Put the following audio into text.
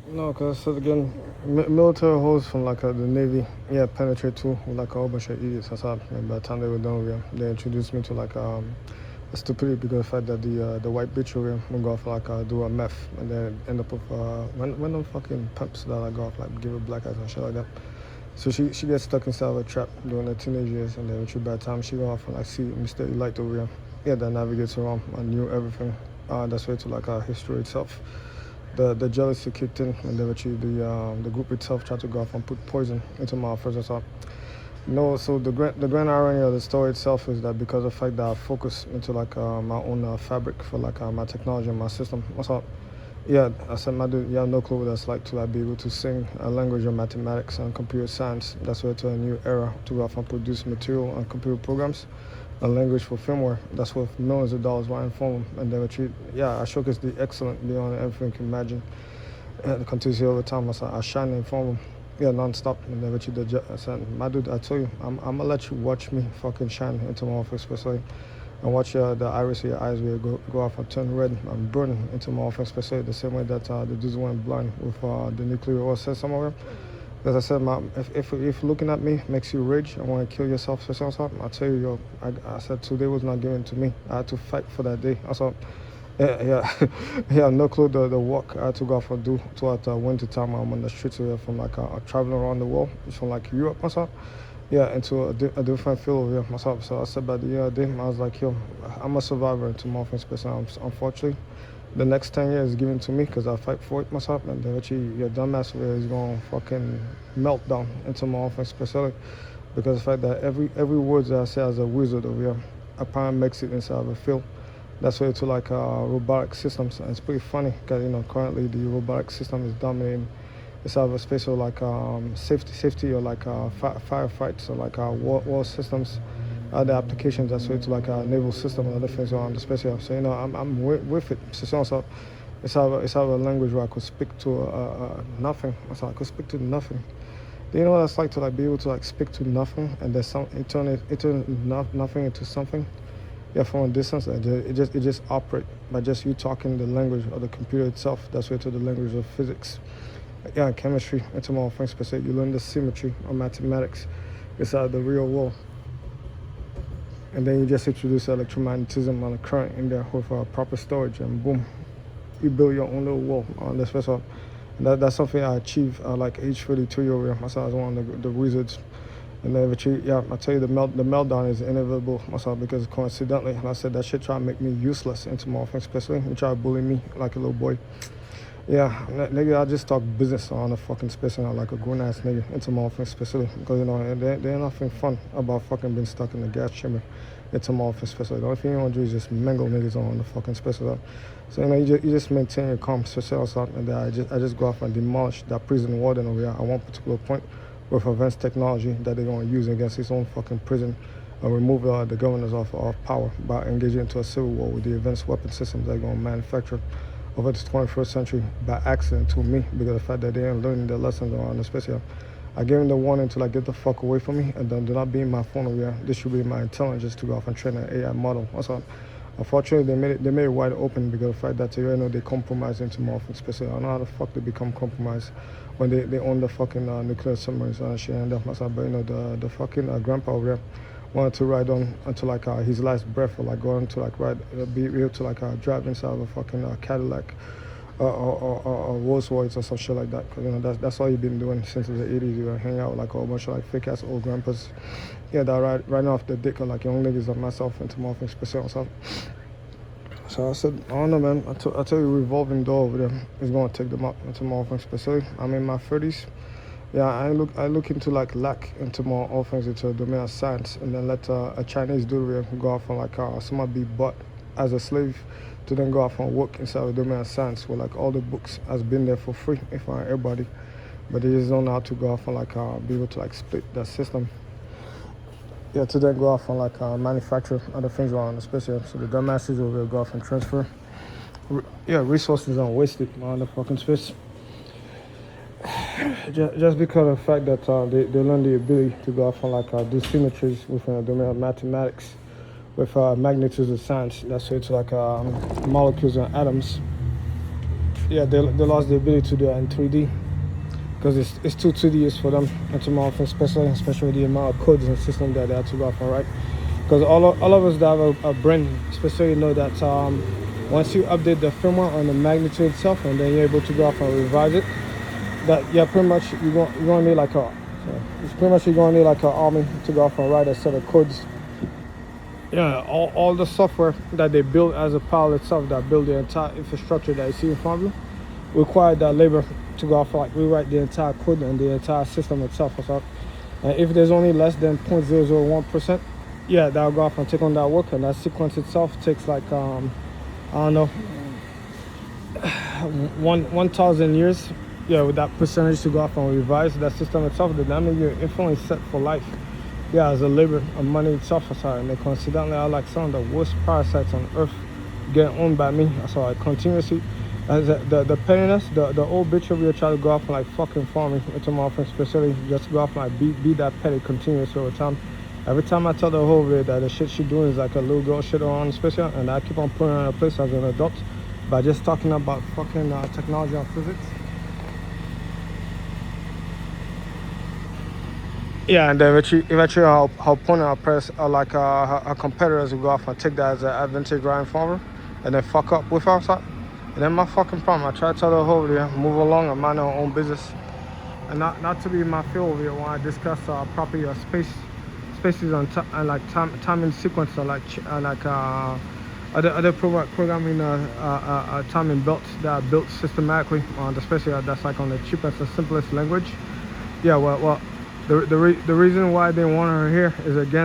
No, because so again, military holes from like the Navy, yeah, penetrate too with like a whole bunch of idiots. That's how like, by the time they were done with it, they introduced me to like a stupidity because of the fact that the white bitch over here will go off like do a meth and then end up with random fucking pimps that like go off like give her black eyes and shit like that. So she gets stuck inside of a trap during her teenage years, and then by the time she go off and like see Mr. Elite over here, yeah, that navigates around and knew everything. That's way to like history itself. The jealousy kicked in, and then actually the group itself tried to go off and put poison into my first assault. No, so the grand irony of the story itself is that because of the fact that I focus into like my own fabric for like my technology and my system. What's up? Yeah, I said, my dude, you have no clue what that's like to like be able to sing a language of mathematics and computer science. That's where to a new era to go off and produce material and computer programs, a language for firmware. That's worth millions of dollars right in front of them. And then yeah, I showcase the excellent beyond everything you can imagine. And continuously over time, I shine in front of them. Yeah, non-stop. And then I said, my dude, I tell you, I'm gonna let you watch me fucking shine into my office, especially and watch the iris of your eyes will go off and turn red and burn into my offense, especially the same way that the dudes went blind with the nuclear war system over. As I said, if looking at me makes you rage and want to kill yourself or something, I tell you, I said today was not given to me. I had to fight for that day. I saw, yeah, yeah, no clue the walk I had to go off and do throughout the winter time. I'm on the streets here from like traveling around the world, from like Europe or something. Yeah, into a different field over here myself. So I said by the end of the day, I was like, yo, I'm a survivor into my offense, but unfortunately, the next 10 years is given to me because I fight for it myself, and then actually your dumbass over here is going to fucking melt down into my offense, especially because the fact that every word that I say as a wizard over here, apparently makes it inside of a field. That's why to like robotic systems, and it's pretty funny because currently the robotic system is dominating it's have a space of like safety or like firefights or like war systems, other applications that's way to like a naval system and other things around the space here. So I'm with it. So it's have a language where I could speak to nothing. So I could speak to nothing. Do you know what it's like to like be able to like speak to nothing and there's some it turn nothing into something? Yeah, from a distance, it just operate by just you talking the language of the computer itself. That's way to the language of physics. Yeah, chemistry, into more things specific. You learn the symmetry of mathematics inside the real world. And then you just introduce electromagnetism and a current in there with proper storage, and boom, you build your own little world on this vessel. And that's something I achieved like age 32 year old. Myself as one of the wizards. And then yeah, I tell you the meltdown is inevitable myself because coincidentally, and I said that shit try to make me useless into more things, especially and try to bully me like a little boy. Yeah, nigga, I just talk business on the fucking space and like a grown ass nigga into my office specifically because there ain't nothing fun about fucking being stuck in the gas chamber into my office specifically. The only thing you want to do is just mangle niggas on the fucking space up. So you just maintain your calm social out, and then I just go off and demolish that prison warden over here at one particular point with advanced technology that they're gonna use against his own fucking prison and remove the governors of power by engaging into a civil war with the advanced weapon systems they're gonna manufacture over the 21st century by accident to me because of the fact that they ain't learning their lessons on especially I gave them the warning to like get the fuck away from me and then do not be in my phone over here. This should be my intelligence to go off and train an AI model. Also, unfortunately they made it wide open because of the fact that they compromise into more especially I don't know how the fuck they become compromised when they own the fucking nuclear submarines and shit and that myself. But the fucking grandpa over here wanted to ride on until like his last breath or like go on to like ride be able to like drive inside of a fucking Cadillac or Rolls Royce or some shit like that. Cause that's all you've been doing since the 80s. You hang out with like a whole bunch of like fake ass old grandpas. Yeah, that riding off the dick of like young niggas like myself into more things percent myself. So I said, I don't know, man. I tell you, revolving door over there is going to take them up into more things specifically. I'm in my 30s. Yeah, I look into like lack into more offense into the domain of science, and then let a Chinese dude go off and like somebody be bought as a slave to then go off and work inside the domain of science where like all the books has been there for free if everybody, but they just don't know how to go off and like be able to like split that system. Yeah, to then go off and like manufacture other things around the space. So the dumbasses will go off and transfer. Resources are wasted on the fucking space. Just because of the fact that they learn the ability to go off and like do symmetries within the domain of mathematics with magnitudes of science. That's why it's like molecules and atoms. Yeah, they lost the ability to do it in 3D because it's too tedious for them and to more often, especially the amount of codes and systems that they have to go off and write. Because all of us that have a brain especially know that once you update the firmware on the magnitude itself and then you're able to go off and revise it, that pretty much you're gonna need like it's pretty much you're gonna need like an army to go off and write a set of codes. Yeah, all the software that they build as a pilot itself, that build the entire infrastructure that you see in front of you, require that labor to go off like rewrite the entire code and the entire system itself. And if there's only less than 0.001%, yeah, that'll go off and take on that work, and that sequence itself takes like I don't know, 1,000 years. Yeah, with that percentage to go off and revise that system itself, then that means you're infinitely set for life. Yeah, as a labor and money itself, and they coincidentally are like some of the worst parasites on earth getting owned by me. So I continuously, as the pettiness, the old bitch over here try to go off and like fucking farm me into my offense, especially just go off and like be that petty continuously over time. Every time I tell the whole video that the shit she doing is like a little girl shit around especially, and I keep on putting her in a place as an adult by just talking about fucking technology and physics. Yeah, and then eventually her opponent, her press, like her competitors will go off and take that as an advantage right in front of her, and then fuck up with her. And then my fucking problem, I try to tell the whole video, move along and mind her own business, and not to be in my field over here when I discuss property or spaces and like time and sequence, or like other programming timing belts that are built systematically on especially that's like on the cheapest and simplest language. Yeah, well the reason why they want her here is, again,